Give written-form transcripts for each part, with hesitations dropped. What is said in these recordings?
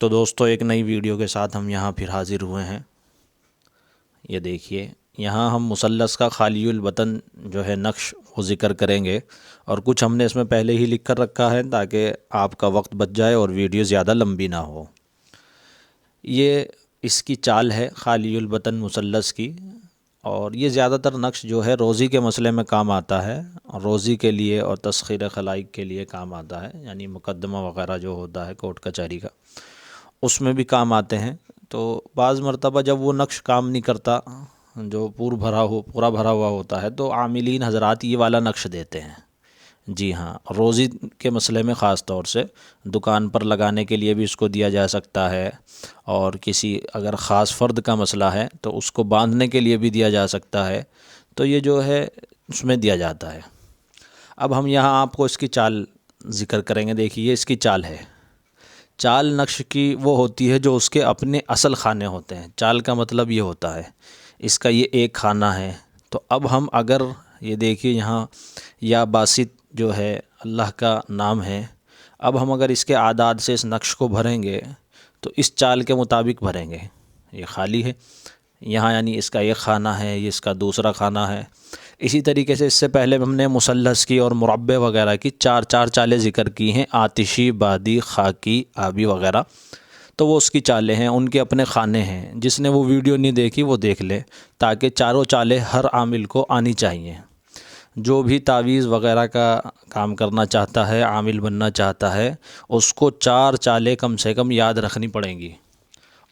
تو دوستو ایک نئی ویڈیو کے ساتھ ہم یہاں پھر حاضر ہوئے ہیں۔ یہ دیکھیے یہاں ہم مثلث کا خالی البطن جو ہے نقش وہ ذکر کریں گے، اور کچھ ہم نے اس میں پہلے ہی لکھ کر رکھا ہے تاکہ آپ کا وقت بچ جائے اور ویڈیو زیادہ لمبی نہ ہو۔ یہ اس کی چال ہے خالی البطن مثلث کی، اور یہ زیادہ تر نقش جو ہے روزی کے مسئلے میں کام آتا ہے، اور روزی کے لیے اور تسخیر خلائق کے لیے کام آتا ہے، یعنی مقدمہ وغیرہ جو ہوتا ہے کورٹ کچہری کا اس میں بھی کام آتے ہیں۔ تو بعض مرتبہ جب وہ نقش کام نہیں کرتا، جو پورا بھرا ہوا ہوتا ہے، تو عاملین حضرات یہ والا نقش دیتے ہیں۔ جی ہاں، روزی کے مسئلے میں خاص طور سے دکان پر لگانے کے لیے بھی اس کو دیا جا سکتا ہے، اور کسی اگر خاص فرد کا مسئلہ ہے تو اس کو باندھنے کے لیے بھی دیا جا سکتا ہے، تو یہ جو ہے اس میں دیا جاتا ہے۔ اب ہم یہاں آپ کو اس کی چال ذکر کریں گے۔ دیکھیے یہ اس کی چال ہے۔ چال نقش کی وہ ہوتی ہے جو اس کے اپنے اصل خانے ہوتے ہیں۔ چال کا مطلب یہ ہوتا ہے اس کا یہ ایک خانہ ہے، تو اب ہم اگر یہ دیکھیے یہاں یا باسط جو ہے اللہ کا نام ہے، اب ہم اگر اس کے اعداد سے اس نقش کو بھریں گے تو اس چال کے مطابق بھریں گے۔ یہ خالی ہے یہاں، یعنی اس کا ایک خانہ ہے، یہ اس کا دوسرا خانہ ہے۔ اسی طریقے سے اس سے پہلے ہم نے مثلث کی اور مربع وغیرہ کی چار چالیں ذکر کی ہیں، آتشی، بادی، خاکی، آبی وغیرہ، تو وہ اس کی چالیں ہیں، ان کے اپنے خانے ہیں۔ جس نے وہ ویڈیو نہیں دیکھی وہ دیکھ لے، تاکہ چاروں چالیں ہر عامل کو آنی چاہیے۔ جو بھی تعویذ وغیرہ کا کام کرنا چاہتا ہے، عامل بننا چاہتا ہے، اس کو چار چالیں کم سے کم یاد رکھنی پڑیں گی۔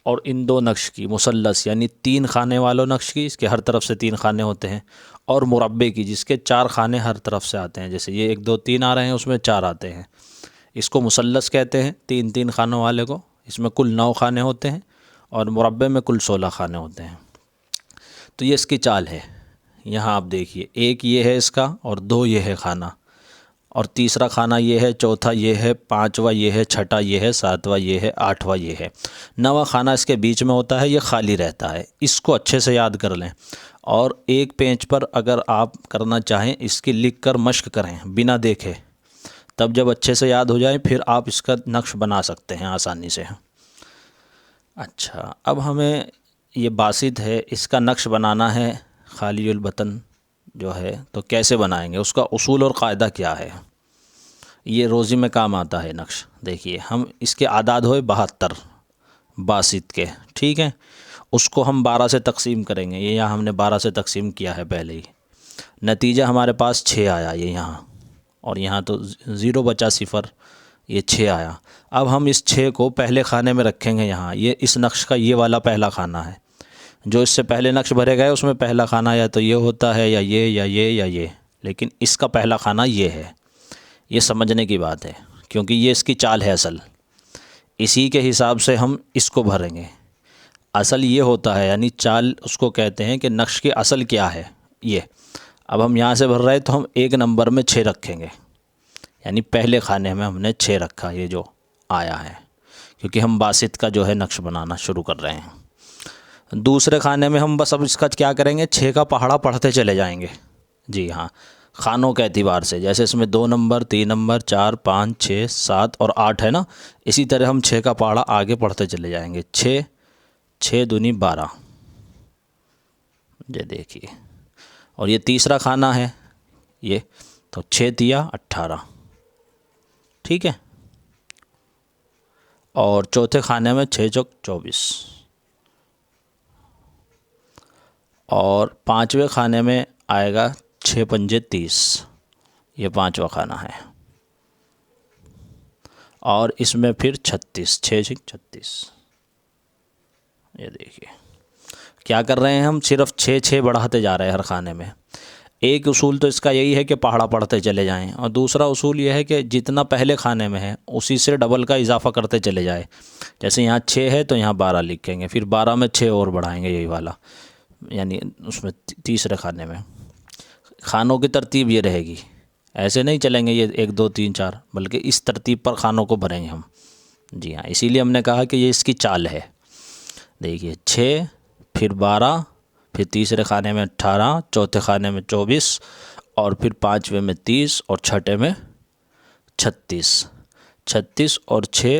اور ان دو نقش کی، مثلث یعنی تین خانے والوں نقش کی، اس کے ہر طرف سے تین خانے ہوتے ہیں، اور مربع کی جس کے چار خانے ہر طرف سے آتے ہیں، جیسے یہ 1 2 3 آ رہے ہیں، اس میں 4 آتے ہیں، اس کو مثلث کہتے ہیں، تین خانوں والے کو۔ اس میں کل 9 خانے ہوتے ہیں، اور مربع میں کل 16 خانے ہوتے ہیں۔ تو یہ اس کی چال ہے۔ یہاں آپ دیکھیے، ایک یہ ہے اس کا، اور 2 یہ ہے خانہ، اور تیسرا خانہ یہ ہے، چوتھا یہ ہے، 5واں یہ ہے، چھٹا یہ ہے، 7واں یہ ہے، 8واں یہ ہے، 9واں خانہ اس کے بیچ میں ہوتا ہے، یہ خالی رہتا ہے۔ اس کو اچھے سے یاد کر لیں، اور ایک پینچ پر اگر آپ کرنا چاہیں اس کی لکھ کر مشق کریں بنا دیکھے، تب جب اچھے سے یاد ہو جائے پھر آپ اس کا نقش بنا سکتے ہیں آسانی سے۔ اچھا، اب ہمیں یہ باسط ہے، اس کا نقش بنانا ہے خالی البطن جو ہے، تو کیسے بنائیں گے، اس کا اصول اور قاعدہ کیا ہے؟ یہ روزی میں کام آتا ہے نقش۔ دیکھیے ہم اس کے اعداد ہوئے 72 باسط کے، ٹھیک ہے، اس کو ہم 12 سے تقسیم کریں گے۔ یہ یہاں ہم نے 12 سے تقسیم کیا ہے پہلے ہی، نتیجہ ہمارے پاس 6 آیا، یہ یہاں، اور یہاں تو 0 بچا، 0، یہ 6 آیا۔ اب ہم اس 6 کو پہلے خانے میں رکھیں گے، یہاں یہ اس نقش کا یہ والا پہلا خانہ ہے۔ جو اس سے پہلے نقش بھرے گئے اس میں پہلا خانہ یا تو یہ ہوتا ہے، یا یہ یا یہ یا یہ، لیکن اس کا پہلا خانہ یہ ہے۔ یہ سمجھنے کی بات ہے، کیونکہ یہ اس کی چال ہے اصل، اسی کے حساب سے ہم اس کو بھریں گے۔ اصل یہ ہوتا ہے، یعنی چال اس کو کہتے ہیں کہ نقش کی اصل کیا ہے یہ۔ اب ہم یہاں سے بھر رہے ہیں تو ہم ایک نمبر میں 6 رکھیں گے، یعنی پہلے خانے میں ہم نے 6 رکھا، یہ جو آیا ہے، کیونکہ ہم باسط کا جو ہے نقش بنانا شروع کر رہے ہیں۔ دوسرے خانے میں ہم بس اب اس کا کیا کریں گے، 6 کا پہاڑا پڑھتے چلے جائیں گے۔ جی ہاں، خانوں کے اعتبار سے، جیسے اس میں 2 نمبر، 3 نمبر، 4، 5، 6، 7 اور 8 ہے نا، اسی طرح ہم 6 کا پہاڑا آگے پڑھتے چلے جائیں گے۔ 6 6 دونی 12، یہ دیکھیے، اور یہ تیسرا خانہ ہے یہ، تو 6 تیا 18، ٹھیک ہے، اور چوتھے خانے میں 6 چوک 24، اور پانچویں خانے میں آئے گا 6 پنجے 30، یہ پانچواں خانہ ہے، اور اس میں پھر 36، 6 چھک 36۔ یہ دیکھیے کیا کر رہے ہیں ہم، صرف 6 بڑھاتے جا رہے ہیں ہر خانے میں۔ ایک اصول تو اس کا یہی ہے کہ پہاڑا پڑھتے چلے جائیں، اور دوسرا اصول یہ ہے کہ جتنا پہلے خانے میں ہے اسی سے ڈبل کا اضافہ کرتے چلے جائے۔ جیسے یہاں 6 ہے تو یہاں 12 لکھیں گے، پھر 12 میں 6 اور بڑھائیں گے، یہی والا، یعنی اس میں تیسرے خانے میں۔ خانوں کی ترتیب یہ رہے گی، ایسے نہیں چلیں گے یہ 1 2 3 4، بلکہ اس ترتیب پر خانوں کو بھریں گے ہم۔ جی ہاں، اسی لیے ہم نے کہا کہ یہ اس کی چال ہے۔ دیکھیے 6، پھر 12، پھر تیسرے خانے میں 18، چوتھے خانے میں 24، اور پھر پانچویں میں 30، اور چھٹے میں 36۔ 36 اور 6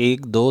1 2